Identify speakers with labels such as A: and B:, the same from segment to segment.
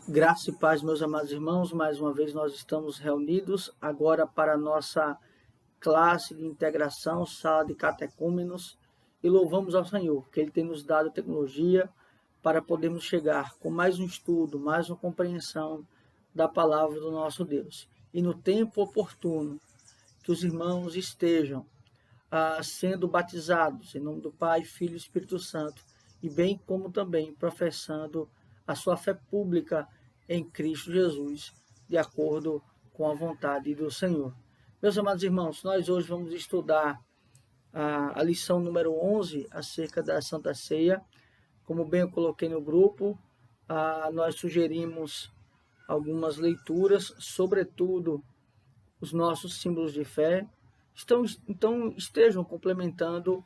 A: Graça e paz, meus amados irmãos, mais uma vez nós estamos reunidos agora para a nossa classe de integração, sala de catecúmenos, e louvamos ao Senhor, que Ele tem nos dado tecnologia para podermos chegar com mais um estudo, mais uma compreensão da palavra do nosso Deus. E no tempo oportuno, que os irmãos estejam sendo batizados em nome do Pai, Filho e Espírito Santo, e bem como também professando a sua fé pública em Cristo Jesus, de acordo com a vontade do Senhor. Meus amados irmãos, nós hoje vamos estudar a lição número 11 acerca da Santa Ceia. Como bem eu coloquei no grupo, nós sugerimos algumas leituras, sobretudo os nossos símbolos de fé. Então estejam complementando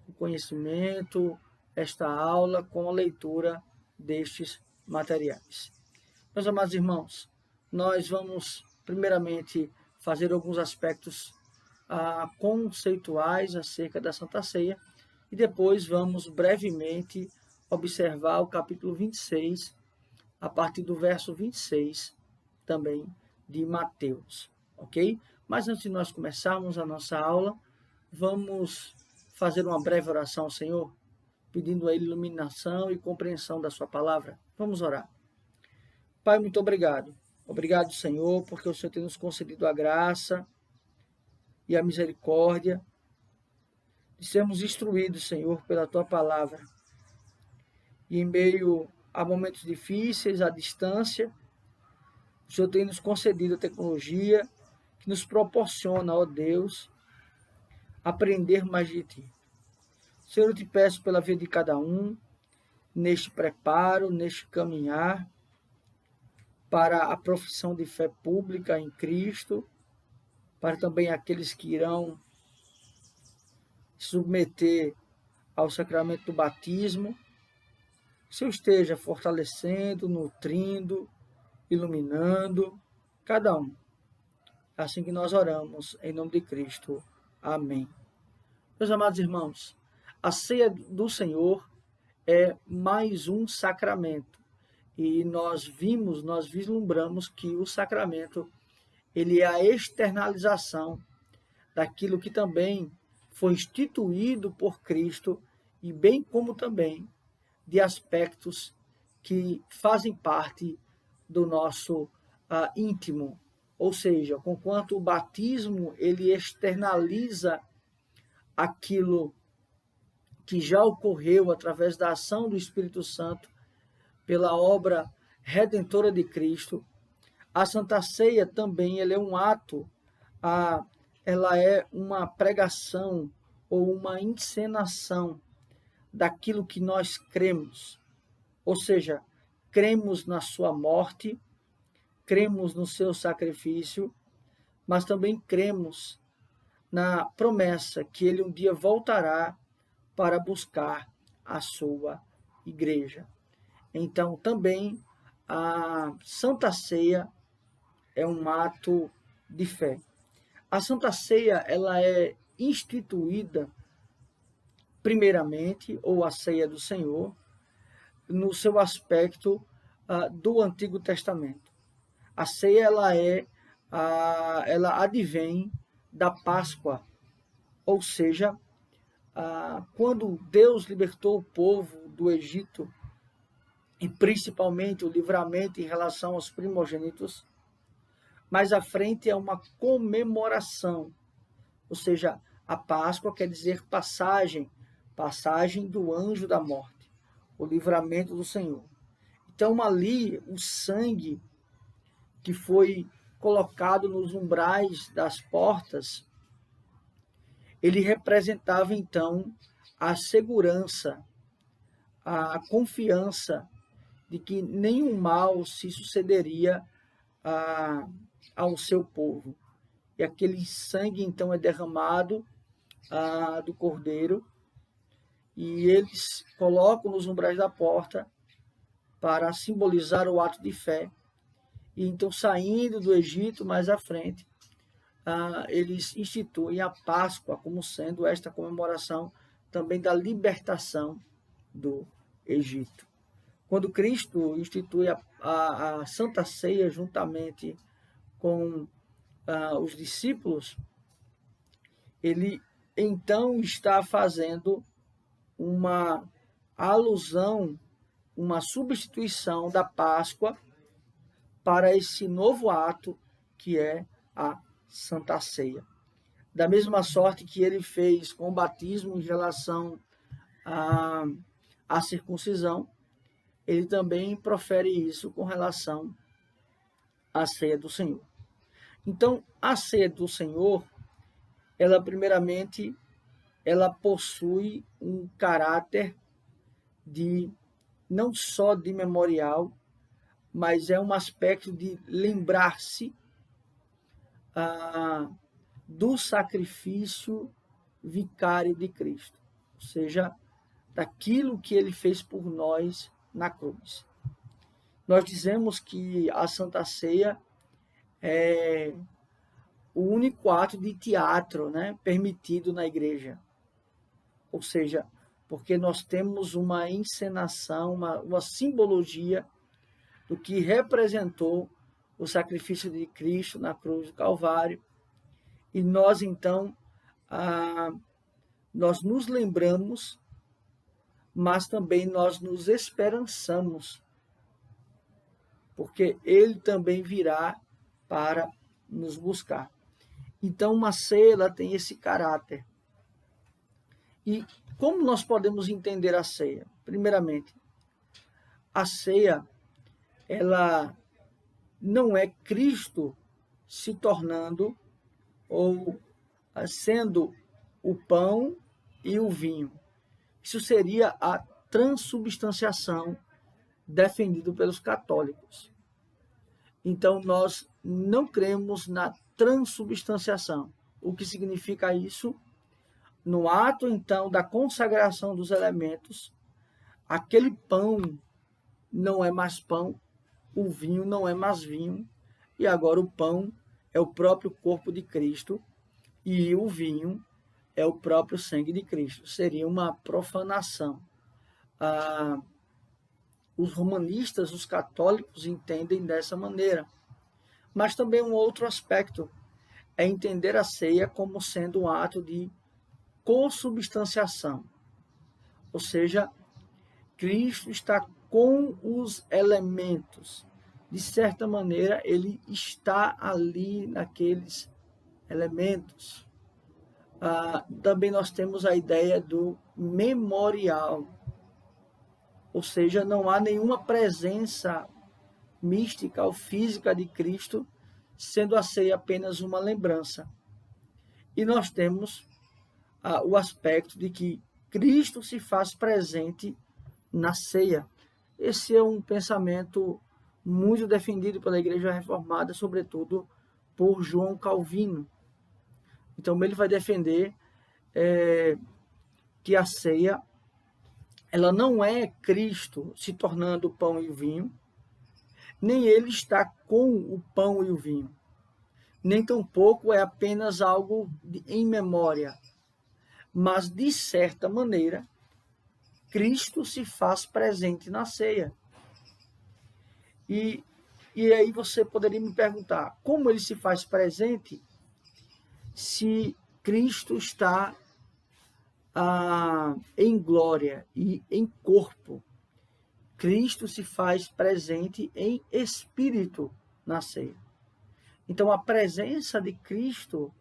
A: o conhecimento, esta aula, com a leitura destes materiais. Meus amados irmãos, nós vamos primeiramente fazer alguns aspectos conceituais acerca da Santa Ceia e depois vamos brevemente observar o capítulo 26, a partir do verso 26 também de Mateus, ok? Mas antes de nós começarmos a nossa aula, vamos fazer uma breve oração ao Senhor, pedindo a Ele iluminação e compreensão da sua palavra. Vamos orar. Pai, muito obrigado. Obrigado, Senhor, porque o Senhor tem nos concedido a graça e a misericórdia de sermos instruídos, Senhor, pela Tua palavra. E em meio a momentos difíceis, à distância, o Senhor tem nos concedido a tecnologia que nos proporciona, ó Deus, aprender mais de Ti. Senhor, eu te peço pela vida de cada um, neste preparo, neste caminhar para a profissão de fé pública em Cristo, para também aqueles que irão se submeter ao sacramento do batismo. Que o Senhor esteja fortalecendo, nutrindo, iluminando cada um. Assim que nós oramos, em nome de Cristo. Amém. Meus amados irmãos, a ceia do Senhor é mais um sacramento. E nós vislumbramos que o sacramento, ele é a externalização daquilo que também foi instituído por Cristo, e bem como também de aspectos que fazem parte do nosso íntimo. Ou seja, conquanto o batismo ele externaliza aquilo que já ocorreu através da ação do Espírito Santo, pela obra redentora de Cristo, a Santa Ceia também ela é um ato, ela é uma pregação ou uma encenação daquilo que nós cremos. Ou seja, cremos na sua morte, cremos no seu sacrifício, mas também cremos na promessa que ele um dia voltará para buscar a sua igreja. Então, também a Santa Ceia é um ato de fé. A Santa Ceia ela é instituída primeiramente, ou a Ceia do Senhor, no seu aspecto do Antigo Testamento. A ceia ela advém da Páscoa, ou seja, quando Deus libertou o povo do Egito, e principalmente o livramento em relação aos primogênitos, mais à frente é uma comemoração, ou seja, a Páscoa quer dizer passagem do anjo da morte, o livramento do Senhor. Então ali o sangue que foi colocado nos umbrais das portas, ele representava então a segurança, a confiança de que nenhum mal se sucederia ao seu povo. E aquele sangue então é derramado do cordeiro, e eles colocam nos umbrais da porta para simbolizar o ato de fé. E então, saindo do Egito mais à frente, eles instituem a Páscoa como sendo esta comemoração também da libertação do Egito. Quando Cristo institui a Santa Ceia juntamente com os discípulos, ele então está fazendo uma alusão, uma substituição da Páscoa para esse novo ato que é a Santa Ceia. Da mesma sorte que ele fez com o batismo em relação à circuncisão, ele também profere isso com relação à ceia do Senhor. Então, a ceia do Senhor, ela primeiramente, ela possui um caráter de não só de memorial, mas é um aspecto de lembrar-se do sacrifício vicário de Cristo, ou seja, daquilo que ele fez por nós na cruz. Nós dizemos que a Santa Ceia é o único ato de teatro, né, permitido na igreja. Ou seja, porque nós temos uma encenação, uma simbologia do que representou o sacrifício de Cristo na cruz do Calvário. E nós, então, nós nos lembramos, mas também nós nos esperançamos, porque ele também virá para nos buscar. Então, uma ceia ela tem esse caráter. E como nós podemos entender a ceia? Primeiramente, a ceia, ela não é Cristo se tornando ou sendo o pão e o vinho. Isso seria a transubstanciação defendido pelos católicos. Então, nós não cremos na transubstanciação. O que significa isso? No ato, então, da consagração dos elementos, aquele pão não é mais pão, o vinho não é mais vinho, e agora o pão é o próprio corpo de Cristo e o vinho é o próprio sangue de Cristo. Seria uma profanação. Os romanistas, os católicos, entendem dessa maneira. Mas também um outro aspecto é entender a ceia como sendo um ato de consubstanciação. Ou seja, Cristo está com os elementos. De certa maneira, ele está ali naqueles elementos. Também nós temos a ideia do memorial. Ou seja, não há nenhuma presença mística ou física de Cristo, sendo a ceia apenas uma lembrança. E nós temos o aspecto de que Cristo se faz presente na ceia. Esse é um pensamento muito defendido pela Igreja Reformada, sobretudo por João Calvino. Então, ele vai defender que a ceia ela não é Cristo se tornando o pão e o vinho, nem ele está com o pão e o vinho, nem tampouco é apenas algo em memória, mas, de certa maneira, Cristo se faz presente na ceia. E aí você poderia me perguntar, como ele se faz presente se Cristo está em glória e em corpo? Cristo se faz presente em espírito na ceia. Então, a presença de Cristo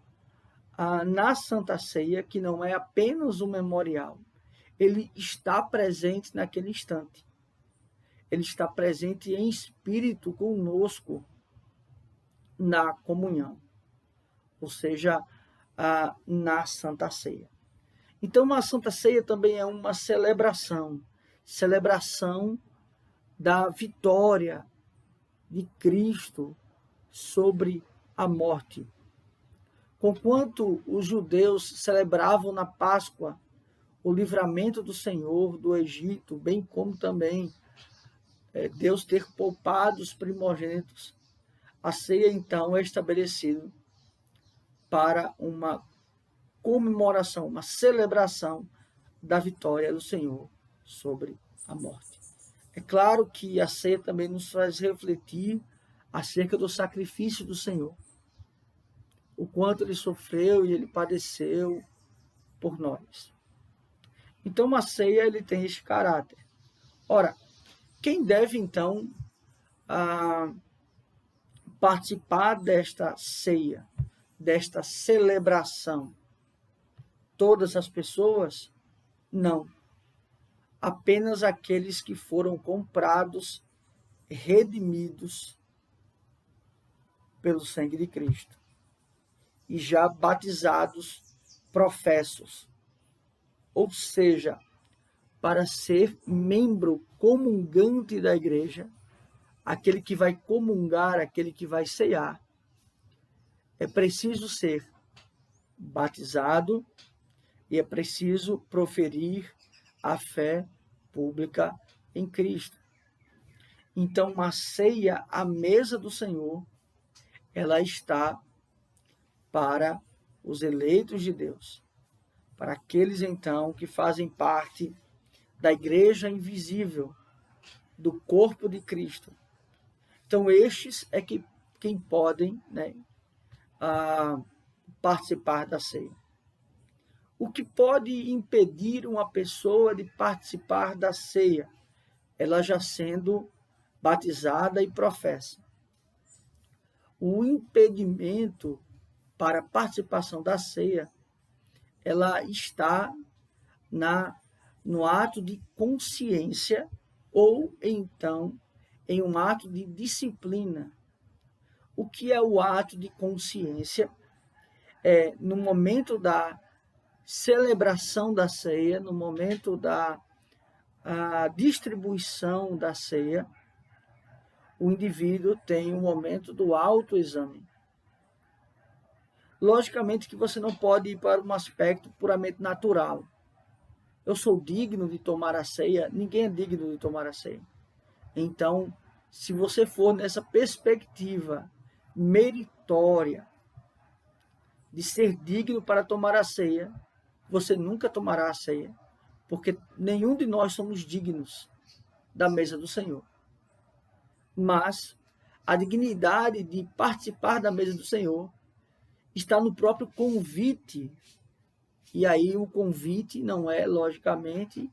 A: na Santa Ceia, que não é apenas um memorial, ele está presente naquele instante. Ele está presente em espírito conosco na comunhão, ou seja, na Santa Ceia. Então, a Santa Ceia também é uma celebração da vitória de Cristo sobre a morte. Conquanto os judeus celebravam na Páscoa o livramento do Senhor do Egito, bem como também Deus ter poupado os primogênitos, a ceia então é estabelecida para uma comemoração, uma celebração da vitória do Senhor sobre a morte. É claro que a ceia também nos faz refletir acerca do sacrifício do Senhor, o quanto ele sofreu e ele padeceu por nós. Então, a ceia ele tem esse caráter. Ora, quem deve então participar desta ceia, desta celebração? Todas as pessoas? Não. Apenas aqueles que foram comprados, redimidos pelo sangue de Cristo e já batizados professos. Ou seja, para ser membro comungante da igreja, aquele que vai comungar, aquele que vai ceiar, é preciso ser batizado e é preciso proferir a fé pública em Cristo. Então, a ceia, a mesa do Senhor, ela está para os eleitos de Deus, para aqueles, então, que fazem parte da igreja invisível, do corpo de Cristo. Então, estes é quem podem, né, participar da ceia. O que pode impedir uma pessoa de participar da ceia? Ela já sendo batizada e professa. O impedimento para a participação da ceia, ela está no ato de consciência ou, então, em um ato de disciplina. O que é o ato de consciência? É no momento da celebração da ceia, no momento da distribuição da ceia, o indivíduo tem um momento do autoexame. Logicamente que você não pode ir para um aspecto puramente natural. Eu sou digno de tomar a ceia? Ninguém é digno de tomar a ceia. Então, se você for nessa perspectiva meritória de ser digno para tomar a ceia, você nunca tomará a ceia, porque nenhum de nós somos dignos da mesa do Senhor. Mas a dignidade de participar da mesa do Senhor está no próprio convite. E aí o convite não é, logicamente,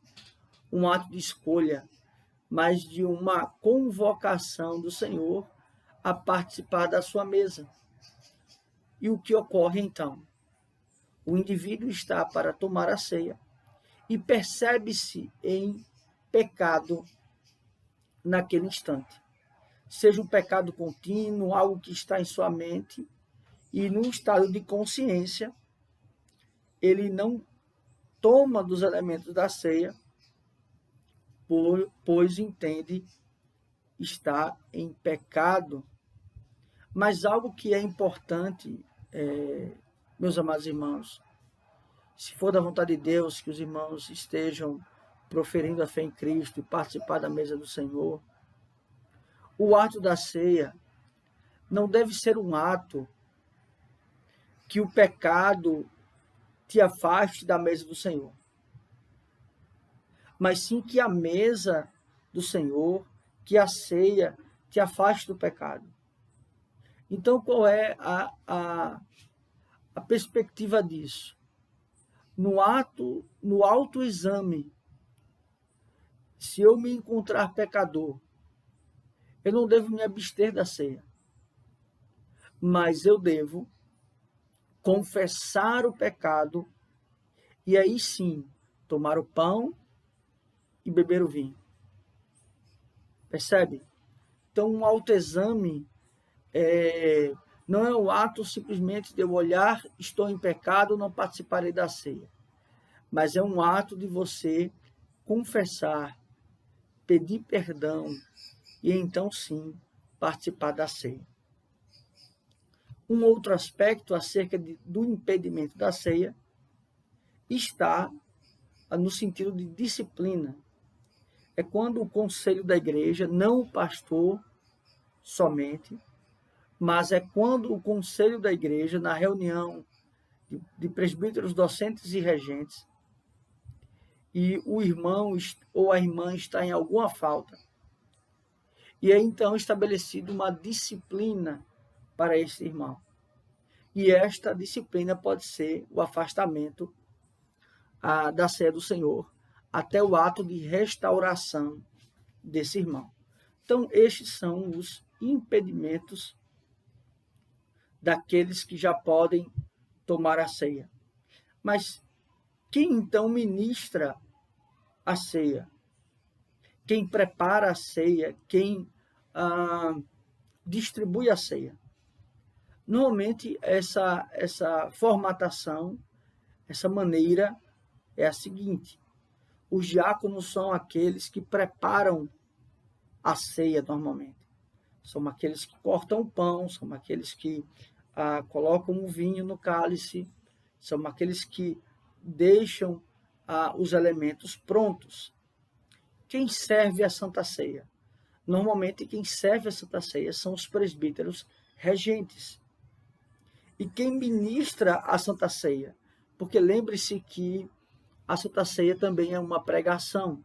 A: um ato de escolha, mas de uma convocação do Senhor a participar da sua mesa. E o que ocorre então? O indivíduo está para tomar a ceia e percebe-se em pecado naquele instante. Seja um pecado contínuo, algo que está em sua mente, e num estado de consciência, ele não toma dos elementos da ceia, pois entende estar em pecado. Mas algo que é importante, meus amados irmãos, se for da vontade de Deus que os irmãos estejam proferindo a fé em Cristo e participar da mesa do Senhor, o ato da ceia não deve ser um ato que o pecado te afaste da mesa do Senhor, mas sim que a mesa do Senhor, que a ceia te afaste do pecado. Então, qual é a perspectiva disso? No autoexame, se eu me encontrar pecador, eu não devo me abster da ceia, mas eu devo confessar o pecado e aí sim tomar o pão e beber o vinho. Percebe? Então, um autoexame não é o ato simplesmente de eu olhar, estou em pecado, não participarei da ceia. Mas é um ato de você confessar, pedir perdão e então sim participar da ceia. Um outro aspecto acerca do impedimento da ceia está no sentido de disciplina. É quando o conselho da igreja, não o pastor somente, mas é quando o conselho da igreja, na reunião de presbíteros, docentes e regentes, e o irmão ou a irmã está em alguma falta, E é então estabelecida uma disciplina para esse irmão. E esta disciplina pode ser o afastamento da ceia do Senhor, até o ato de restauração desse irmão. Então, estes são os impedimentos daqueles que já podem tomar a ceia. Mas quem então ministra a ceia? Quem prepara a ceia? Quem distribui a ceia? Normalmente, essa formatação, essa maneira é a seguinte: os diáconos são aqueles que preparam a ceia normalmente. São aqueles que cortam o pão, são aqueles que colocam o vinho no cálice, são aqueles que deixam os elementos prontos. Quem serve a Santa Ceia? Normalmente, quem serve a Santa Ceia são os presbíteros regentes. E quem ministra a Santa Ceia? Porque lembre-se que a Santa Ceia também é uma pregação.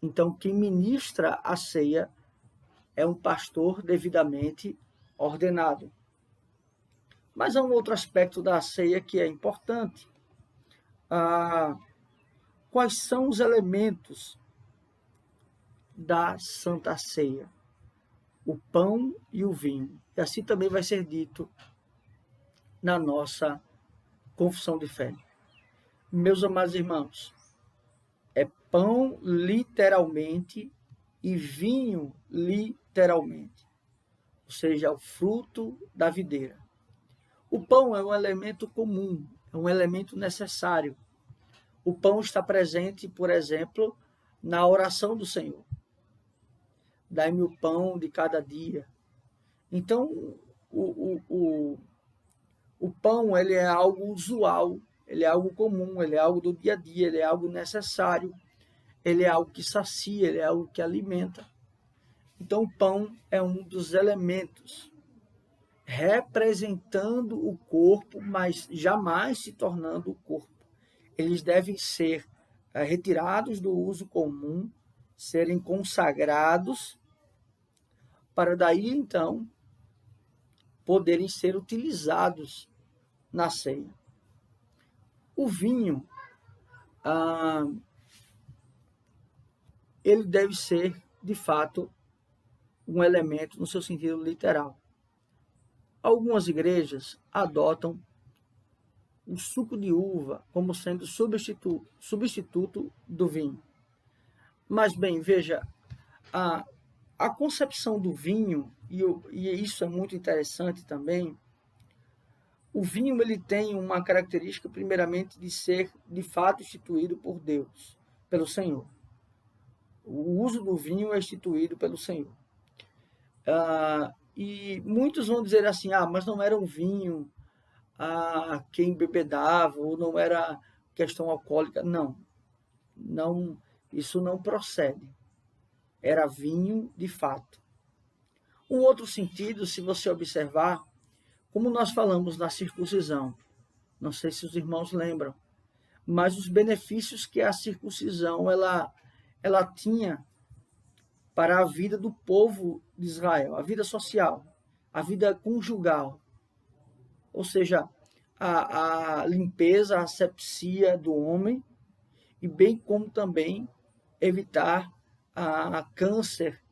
A: Então, quem ministra a ceia é um pastor devidamente ordenado. Mas há um outro aspecto da ceia que é importante. Quais são os elementos da Santa Ceia? O pão e o vinho. E assim também vai ser dito na nossa confissão de fé. Meus amados irmãos, é pão literalmente e vinho literalmente, ou seja, o fruto da videira. O pão é um elemento comum, é um elemento necessário. O pão está presente, por exemplo, na oração do Senhor. Dai-me o pão de cada dia. Então, o pão ele é algo usual, ele é algo comum, ele é algo do dia a dia, ele é algo necessário, ele é algo que sacia, ele é algo que alimenta. Então, o pão é um dos elementos representando o corpo, mas jamais se tornando o corpo. Eles devem ser retirados do uso comum, serem consagrados, para daí, então, poderem ser utilizados na ceia. O vinho, ele deve ser, de fato, um elemento no seu sentido literal. Algumas igrejas adotam o suco de uva como sendo substituto do vinho. Mas, bem, veja, a concepção do vinho, e isso é muito interessante também, o vinho ele tem uma característica, primeiramente, de ser, de fato, instituído por Deus, pelo Senhor. O uso do vinho é instituído pelo Senhor. E muitos vão dizer assim, mas não era um vinho que embebedava, ou não era questão alcoólica. Não, isso não procede. Era vinho de fato. Um outro sentido, se você observar, como nós falamos na circuncisão, não sei se os irmãos lembram, mas os benefícios que a circuncisão ela tinha para a vida do povo de Israel, a vida social, a vida conjugal, ou seja, a limpeza, a asepsia do homem, e bem como também evitar câncer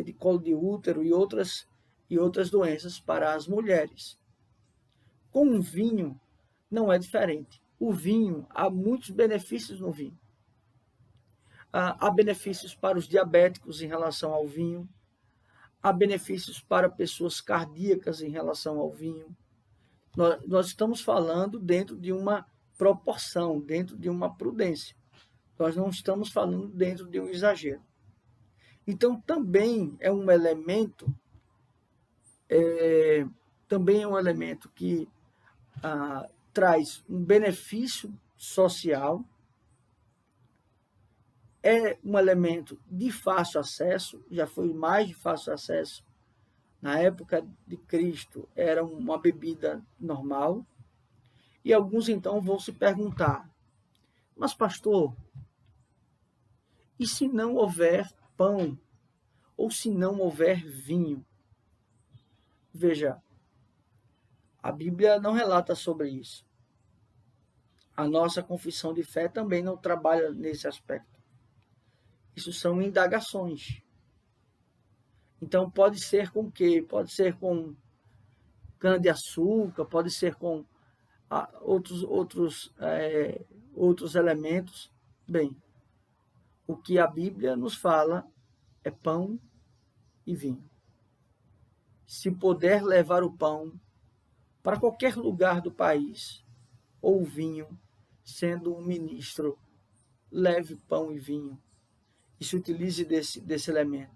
A: de colo de útero e outras doenças para as mulheres. Com o vinho não é diferente. O vinho, há muitos benefícios no vinho. Há benefícios para os diabéticos em relação ao vinho, há benefícios para pessoas cardíacas em relação ao vinho. Nós estamos falando dentro de uma proporção, dentro de uma prudência. Nós não estamos falando dentro de um exagero. Então, também é um elemento, que traz um benefício social, é um elemento de fácil acesso, já foi mais de fácil acesso. Na época de Cristo, era uma bebida normal. E alguns, então, vão se perguntar, mas, pastor, e se não houver pão? ou se não houver vinho. Veja, a Bíblia não relata sobre isso. A nossa confissão de fé também não trabalha nesse aspecto. Isso são indagações. Então, pode ser com o quê? Pode ser com cana-de-açúcar, pode ser com outros elementos. Bem, o que a Bíblia nos fala é pão e vinho. Se puder levar o pão para qualquer lugar do país, ou o vinho, sendo um ministro, leve pão e vinho e se utilize desse elemento.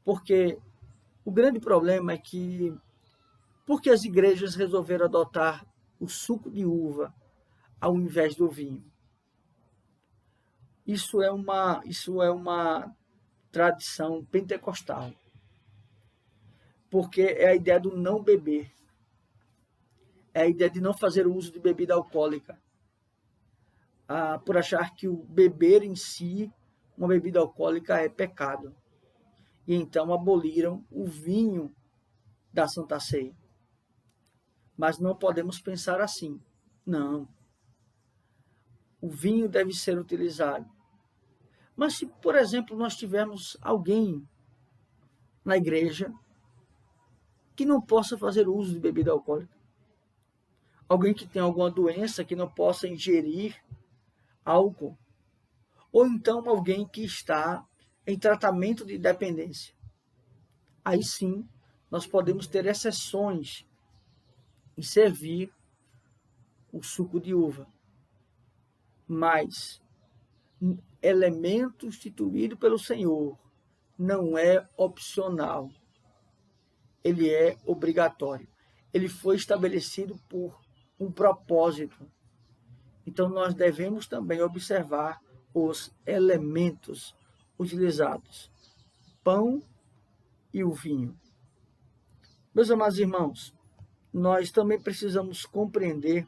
A: Porque o grande problema é que, porque as igrejas resolveram adotar o suco de uva ao invés do vinho? Isso é uma tradição pentecostal, porque é a ideia do não beber, é a ideia de não fazer uso de bebida alcoólica, por achar que o beber em si, uma bebida alcoólica, é pecado. E então aboliram o vinho da Santa Ceia. Mas não podemos pensar assim. Não. O vinho deve ser utilizado. Mas se, por exemplo, nós tivermos alguém na igreja que não possa fazer uso de bebida alcoólica, alguém que tem alguma doença que não possa ingerir álcool, ou então alguém que está em tratamento de dependência, aí sim nós podemos ter exceções em servir o suco de uva. Mas elemento instituído pelo Senhor não é opcional. Ele é obrigatório. Ele foi estabelecido por um propósito. Então, nós devemos também observar os elementos utilizados: pão e o vinho. Meus amados irmãos, nós também precisamos compreender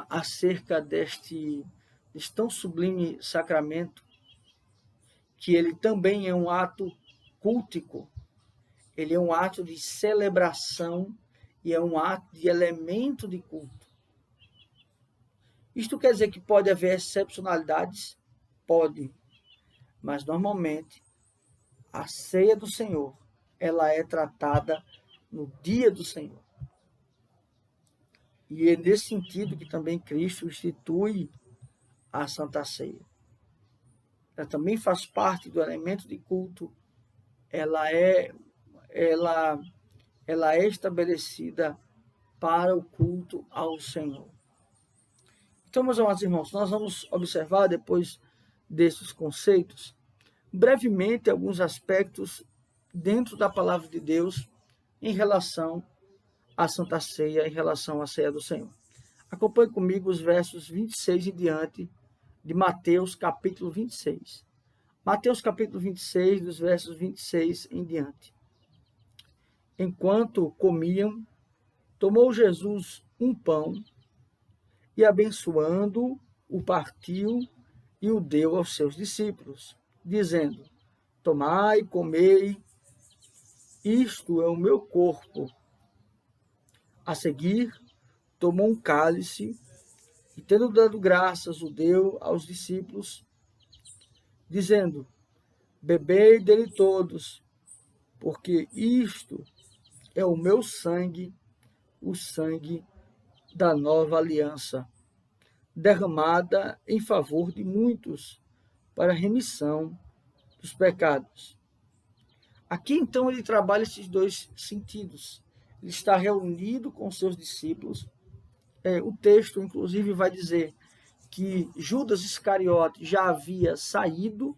A: acerca deste tão sublime sacramento, que ele também é um ato cultico, ele é um ato de celebração e é um ato de elemento de culto. Isto quer dizer que pode haver excepcionalidades? Pode, mas normalmente a ceia do Senhor, ela é tratada no dia do Senhor. E é nesse sentido que também Cristo institui a Santa Ceia. Ela também faz parte do elemento de culto, ela é estabelecida para o culto ao Senhor. Então, meus amados irmãos, nós vamos observar, depois desses conceitos, brevemente alguns aspectos dentro da palavra de Deus em relação à Santa Ceia, em relação à ceia do Senhor. Acompanhe comigo os versos 26 em diante de Mateus, capítulo 26. Mateus, capítulo 26, dos versos 26 em diante. Enquanto comiam, tomou Jesus um pão e, abençoando, o partiu e o deu aos seus discípulos, dizendo: tomai, comei, isto é o meu corpo. A seguir, tomou um cálice e, tendo dado graças, o deu aos discípulos, dizendo: bebei dele todos, porque isto é o meu sangue, o sangue da nova aliança, derramada em favor de muitos, para a remissão dos pecados. Aqui, então, ele trabalha esses dois sentidos. Ele está reunido com seus discípulos. O texto, inclusive, vai dizer que Judas Iscariote já havia saído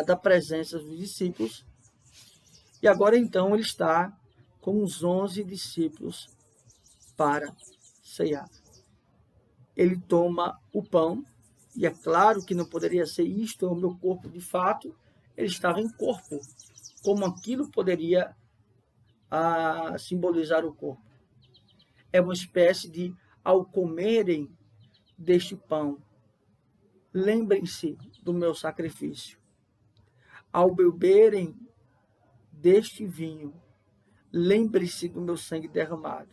A: da presença dos discípulos, e agora, então, ele está com os 11 discípulos para ceiar. Ele toma o pão, e é claro que não poderia ser isto, é o meu corpo de fato, ele estava em corpo, como aquilo poderia simbolizar o corpo. É uma espécie de, ao comerem deste pão, lembrem-se do meu sacrifício. Ao beberem deste vinho, lembre-se do meu sangue derramado.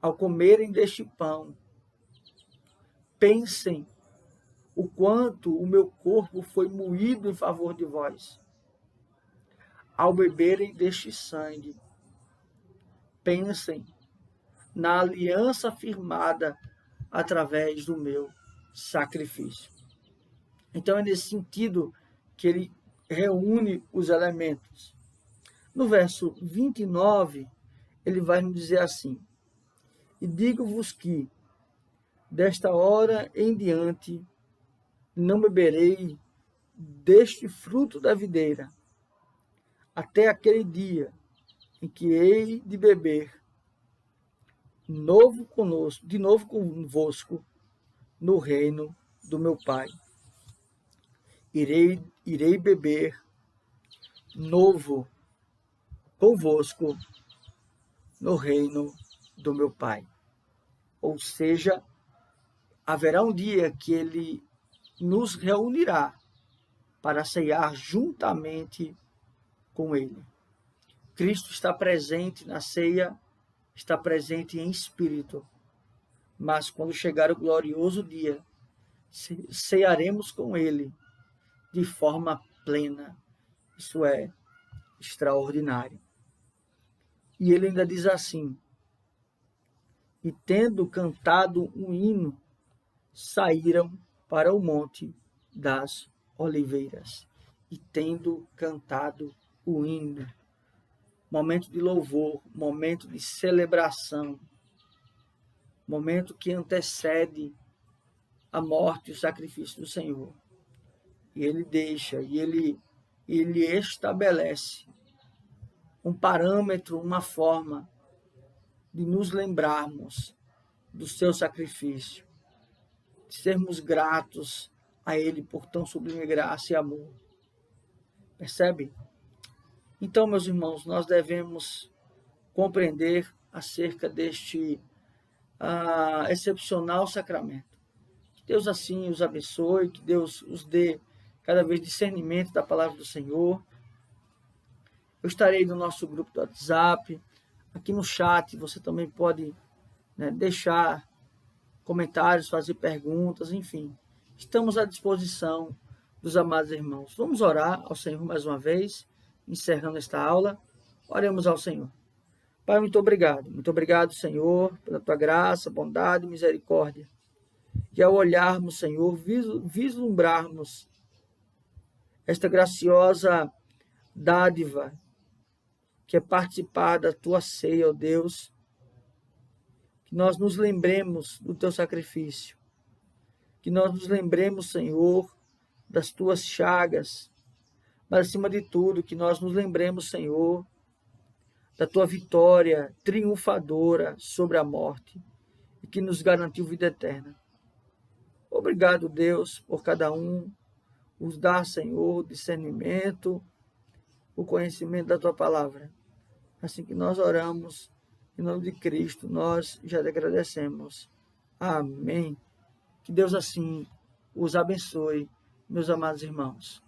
A: Ao comerem deste pão, pensem o quanto o meu corpo foi moído em favor de vós. Ao beberem deste sangue, pensem na aliança firmada através do meu sacrifício. Então é nesse sentido que ele reúne os elementos. No verso 29, ele vai nos dizer assim: e digo-vos que, desta hora em diante, não beberei deste fruto da videira, até aquele dia em que hei de beber de novo convosco no reino do meu Pai. Irei beber novo convosco no reino do meu Pai. Ou seja, haverá um dia que ele nos reunirá para ceiar juntamente com ele. Cristo está presente na ceia, está presente em espírito, mas quando chegar o glorioso dia, cearemos com ele de forma plena. Isso é extraordinário. E ele ainda diz assim: e tendo cantado um hino, saíram para o monte das oliveiras. E tendo cantado o hino, momento de louvor, momento de celebração, momento que antecede a morte e o sacrifício do Senhor. E ele deixa, e ele estabelece um parâmetro, uma forma de nos lembrarmos do seu sacrifício, de sermos gratos a ele por tão sublime graça e amor. Percebe? Então, meus irmãos, nós devemos compreender acerca deste excepcional sacramento. Que Deus assim os abençoe, que Deus os dê cada vez discernimento da palavra do Senhor. Eu estarei no nosso grupo do WhatsApp, aqui no chat você também pode deixar comentários, fazer perguntas, enfim. Estamos à disposição dos amados irmãos. Vamos orar ao Senhor mais uma vez, encerrando esta aula. Oremos ao Senhor. Pai, muito obrigado, Senhor, pela tua graça, bondade e misericórdia. E ao olharmos, Senhor, vislumbrarmos esta graciosa dádiva que é participar da tua ceia, ó Deus, que nós nos lembremos do teu sacrifício, que nós nos lembremos, Senhor, das tuas chagas, mas acima de tudo, que nós nos lembremos, Senhor, da tua vitória triunfadora sobre a morte e que nos garantiu vida eterna. Obrigado, Deus, por cada um, nos dar, Senhor, discernimento, o conhecimento da tua palavra. Assim que nós oramos, em nome de Cristo, nós já te agradecemos. Amém. Que Deus assim os abençoe, meus amados irmãos.